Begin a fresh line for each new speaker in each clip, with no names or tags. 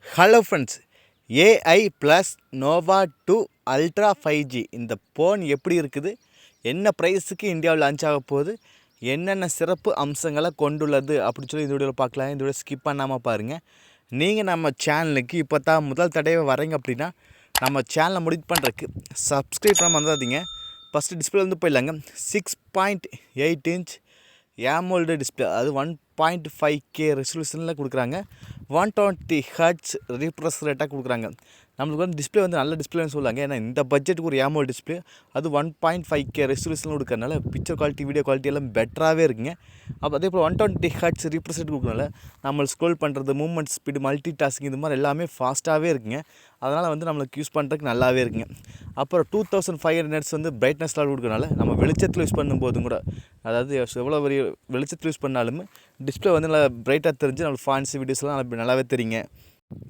Hello friends, AI plus Nova 2 ultra 5G இந்த phone எப்படி இருக்குது, என்ன ப்ரைஸுக்கு இந்தியாவில் லான்ச் ஆக போகுது, என்னென்ன சிறப்பு அம்சங்களை கொண்டுள்ளது அப்படின்னு சொல்லி இந்த வீடியோவில் பார்க்கலாம். இந்த வீடியோ ஸ்கிப் பண்ணாமல் பாருங்கள். நீங்கள் நம்ம சேனலுக்கு இப்போ தான் முதல் தடவை வரீங்க அப்படின்னா நம்ம சேனலை முடிவு பண்ணுறதுக்கு சப்ஸ்கிரைப் பண்ண வந்துடாதீங்க. ஃபஸ்ட்டு டிஸ்பிளே வந்து போயிடலாங்க. 6.8 இன்ச் AMOLED டிஸ்பிளே, அது 1.5K ரெசல்யூஷனில் கொடுக்குறாங்க. 120 Hz ரீஃப்ரெஷ் ரேட்டாக கொடுக்குறாங்க. நம்மளுக்கு வந்து டிஸ்பிளே வந்து நல்ல டிஸ்பிளேன்னு சொல்லுவாங்க. ஏன்னா இந்த பட்ஜெட்டுக்கு ஒரு AMOLED டிஸ்பிளே, அது 1.5K ரெசல்யூஷனில் கொடுக்கறனால பிக்சர் குவாலிட்டி, வீடியோ குவாலிட்டி எல்லாம் பெட்டராகவே இருக்குங்க. அப்போ அதே போல் 120 Hz ரீஃப்ரெஷ் ரேட் கொடுக்கறனால நம்ம ஸ்க்ரோல் பண்ணுறது, மூவ்மெண்ட் ஸ்பீடு, மல்டி டாஸ்கிங் இது மாதிரி எல்லாமே ஃபாஸ்ட்டாகவே இருக்குங்க. அதனால் வந்து நம்மளுக்கு யூஸ் பண்ணுறதுக்கு நல்லாவே இருக்குங்க. அப்புறம் 2500 nits வந்து பிரைட்னஸ் லெவல் கொடுக்கறனால நம்ம வெளிச்சத்தில் யூஸ் பண்ணும்போதும் கூட, அதாவது எவ்வளோ பெரிய வெளிச்சத்தில் யூஸ் பண்ணாலும் டிஸ்பிளே வந்து நல்லா பிரைட்டாக தெரிஞ்சு நம்மளுக்கு ஃபான்ஸ் வீடியோஸ்லாம் நல்லாவே தெரியுங்க.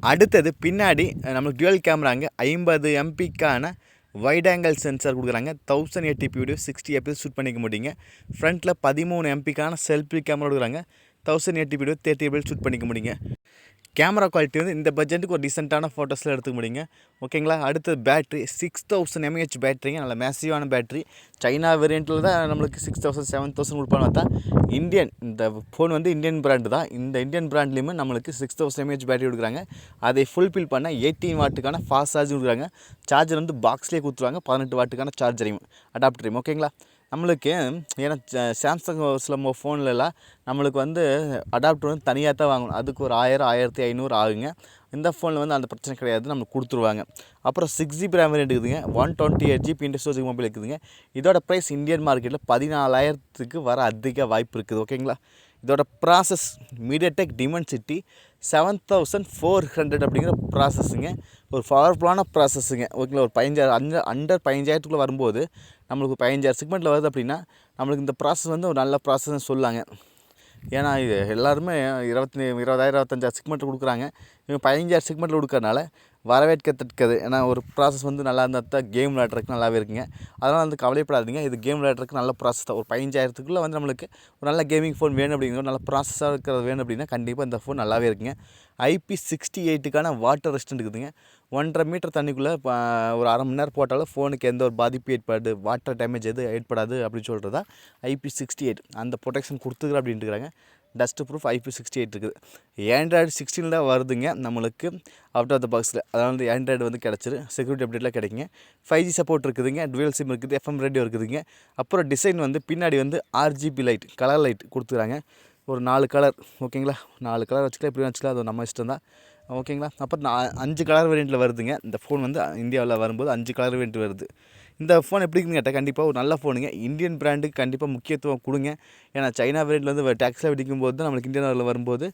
அடுத்தது பின்னாடி நம்மளுக்கு டுவல் கேமராங்க. 50 MPக்கான வைட் ஆங்கிள் சென்சார் கொடுக்குறாங்க. 1080p வீடியோ 60 fps ஷூட் பண்ணிக்க முடியுங்க. ஃப்ரண்ட்டில் 13 MPக்கான செல்ஃபி கேமரா கொடுக்குறாங்க. 1080p வீடியோ 30 fps ஷூட் பண்ணிக்க முடியுங்க. கேமரா குவாலிட்டி வந்து இந்த பட்ஜெட்டுக்கு ஒரு டீசெண்டான ஃபோட்டோஸில் எடுத்துக்க முடியுங்க. ஓகேங்களா. அடுத்தது பேட்ரி 6000 mAh பேட்டரிங்க. நல்ல மேசிவான பேட்ரி. சைனா வேரியண்ட்டில் தான் நம்மளுக்கு 6000 7000 கொடுப்பான்னு பார்த்தா, இந்த ஃபோன் வந்து இந்தியன் பிராண்டு தான். இந்த இந்தியன் பிராண்ட்லேயுமே நம்மளுக்கு 6000 mAh பேட்டரி கொடுக்குறாங்க. அதை ஃபுல்ஃபில் பண்ண 18 வாட்டுக்கான ஃபாஸ்ட் சார்ஜ் கொடுக்குறாங்க. சார்ஜர் வந்து பாக்ஸ்லேயே கொடுத்துருவாங்க. 18 வாட்டுக்கான சார்ஜரையும் அடாப்டரையும். ஓகேங்களா. நம்மளுக்கு ஏன்னா சாம்சங் சில ஃபோன்லலாம் நம்மளுக்கு வந்து அடாப்டர் வந்து தனியாக தான் வாங்கணும். அதுக்கு ஒரு 1000 1500 ஆகுங்க. இந்த ஃபோனில் வந்து அந்த பிரச்சனை கிடையாது, நம்மளுக்கு கொடுத்துருவாங்க. அப்புறம் 6GB ரேம் வேரியண்ட் இருக்குதுங்க. 128GB இன்டர் ஸ்டோரேஜ் மொபைல் இருக்குதுங்க. இதோட ப்ரைஸ் இந்தியன் மார்க்கெட்டில் 14000க்கு வர அதிக வாய்ப்பு இருக்குது. ஓகேங்களா. இதோட ப்ராசஸ் மீடியாடெக் டிமென்சிட்டி 7400 அப்படிங்கிற ப்ராசஸுங்க. ஒரு பவர்ஃபுல்லான ப்ராசஸுங்க. ஓகேங்களா. ஒரு 15000 அண்டர் 15000க்குள்ளே வரும்போது நம்மளுக்கு 15000 செக்மெண்ட்டில் வருது அப்படின்னா நம்மளுக்கு இந்த ப்ராசஸ் வந்து ஒரு நல்ல ப்ராசஸ்ன்னு சொல்லாங்க. ஏன்னா இது எல்லாருமே 20,000 25,000 செக்மெண்ட் கொடுக்குறாங்க. இவங்க 15,000 செக்மெண்ட்டில் கொடுக்கறனால வரவேற்கத்தக்கது. ஏன்னா ஒரு ப்ராசஸ் வந்து நல்லா இருந்தால் தான் கேம் விளையாடுறதுக்கு நல்லாவே இருக்குங்க. அதனால் வந்து கவலைப்படாதீங்க. இது கேம் விளையாடுறதுக்கு நல்ல ப்ராசஸ் தான். ஒரு 15,000க்குள்ளே வந்து நம்மளுக்கு ஒரு நல்ல கேமிங் ஃபோன் வேணும் அப்படிங்கிற நல்ல ப்ராசஸாக இருக்கிறது வேணும் அப்படின்னா கண்டிப்பாக இந்த ஃபோன் நல்லாவே இருக்குங்க. IP68க்கான வாட்டர் ரெசிஸ்டன்ட் இருக்குதுங்க. 1.5 மீட்டர் தண்ணிக்குள்ளே ஒரு அரை மணி நேரம் போட்டாலும் ஃபோனுக்கு எந்த ஒரு பாதிப்பு ஏற்படாது, வாட்டர் டேமேஜ் எதுவும் ஏற்படாது அப்படின்னு சொல்கிறதா IP68. அந்த ப்ரொடெக்ஷன் கொடுத்துக்கிறேன் அப்படின்ட்டுருக்காங்க. டஸ்ட் ப்ரூஃப் IP68 இருக்குது. ஆண்ட்ராய்டு 16 தான் வருதுங்க நம்மளுக்கு அவுட் ஆஃப் த பாக்ஸில். அதாவது ஆண்ட்ராய்டு வந்து கிடச்சிரு, செக்யூரிட்டி அப்டேட்லாம் கிடைக்குங்க. 5G சப்போர்ட் இருக்குதுங்க. டுவல் சிம் இருக்குது. FM ரேடியோ இருக்குதுங்க. அப்புறம் டிசைன் வந்து பின்னாடி வந்து RGB லைட், கலர் லைட் கொடுத்துக்கிறாங்க. ஒரு 4 கலர். ஓகேங்களா. 4 கலர் வச்சுக்கலாம், எப்படி வச்சுக்கலாம், அது நம்ம இஷ்டம் தான். ஓகேங்களா. அப்புறம் 5 கலர் வேரியண்ட்டில் வருதுங்க. இந்த ஃபோன் வந்து இந்தியாவில் வரும்போது 5 கலர் வேரியண்ட் வருது. இந்த ஃபோன் எப்படி இருக்குன்னு கேட்டால் கண்டிப்பாக ஒரு நல்ல ஃபோனுங்க. இந்தியன் பிராண்டுக்கு கண்டிப்பாக முக்கியத்துவம் கொடுங்க. ஏன்னா சைனா வேரியண்ட்டில் வந்து டேக்ஸில் வெடிக்கும்போது தான் நம்மளுக்கு இந்தியன் வரும்போது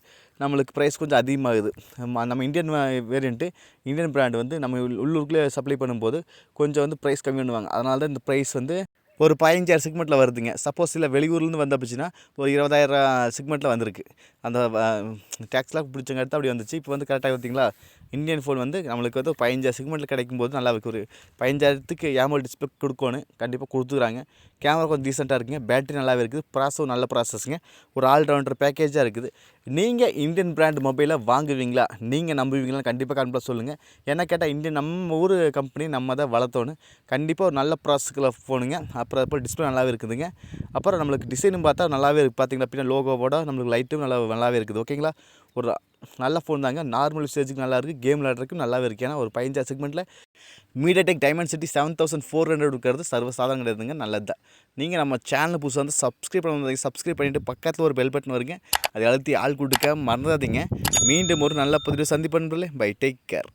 நம்மளுக்கு ப்ரைஸ் கொஞ்சம் அதிகமாகுது. நம்ம இந்தியன் வேரியண்ட்டு, இந்தியன் பிராண்டு வந்து நம்ம உள்ளூருக்குள்ளே சப்ளை பண்ணும்போது கொஞ்சம் வந்து ப்ரைஸ் கம்மி பண்ணுவாங்க. அதனால தான் இந்த ப்ரைஸ் வந்து ஒரு 15,000 செக்மெண்ட்டில் வருதுங்க. சப்போஸ் இல்லை வெளியூர்லேருந்து வந்த அப்படின்னா ஒரு 20,000 செக்மெண்ட்டில் வந்திருக்கு. அந்த டேக்ஸ்லாம் பிடிச்சங்க எடுத்து அப்படி வந்துச்சு. இப்போ வந்து கரெக்டாக பார்த்தீங்களா. இந்தியன் ஃபோன் வந்து நம்மளுக்கு வந்து 15,000 செக்மெண்ட்டில் கிடைக்கும்போது நல்லா இருக்குது. ஒரு 15,000க்கு AMOLED டிஸ்பிளே கொடுக்கணும். கண்டிப்பாக கொடுத்துக்குறாங்க. கேமரா கொஞ்சம் டீசெண்டாக இருக்குங்க. பேட்டரி நல்லாவே இருக்குது. ப்ராசஸும் நல்ல ப்ராசஸ்ங்க. ஒரு ஆல்ரவுண்டர் பேக்கேஜாக இருக்குது. நீங்கள் இந்தியன் பிராண்ட் மொபைலை வாங்குவீங்களா, நீங்கள் நம்புவீங்களா, கண்டிப்பாக கண்டிப்பாக சொல்லுங்கள். என்ன கேட்டால் நம்ம ஊர் கம்பெனி நம்ம தான் வளர்த்தோணும். கண்டிப்பாக ஒரு நல்ல ப்ராசஸ்க்குள்ள ஃபோனுங்க. அப்புறம் டிஸ்பிளே நல்லாவே இருக்குதுங்க. அப்புறம் நம்மளுக்கு டிசைனும் பார்த்தா நல்லாவே இருக்குது. பார்த்தீங்களா பின்ன லோகோவோட நம்மளுக்கு லைட்டும் நல்லாவே இருக்குது. ஓகேங்களா. ஒரு நல்ல ஃபோன் தாங்க. நார்மல் யூசேஜுக்கு நல்லா இருக்குது. கேம் விளையாடுறதுக்கும் நல்லாவே இருக்குது. ஏன்னா ஒரு 15,000 செக்மெண்ட்டில் மீடியாடெக் டைமென்சிட்டி 7400 இருக்கிறது சர்வசாதாரணம் கிடையாதுங்க. நல்லது தான். நீங்கள் நம்ம சேனல் புதுசாக வந்து சப்ஸ்கிரைப் பண்ணிவிட்டு பக்கத்தில் ஒரு பெல் பட்டன் வருங்க. அதை அழுத்தி ஆள் கொடுக்க மறந்துடாதீங்க. மீண்டும் ஒரு நல்ல பதிவு சந்திப்பேன். Bye, take care.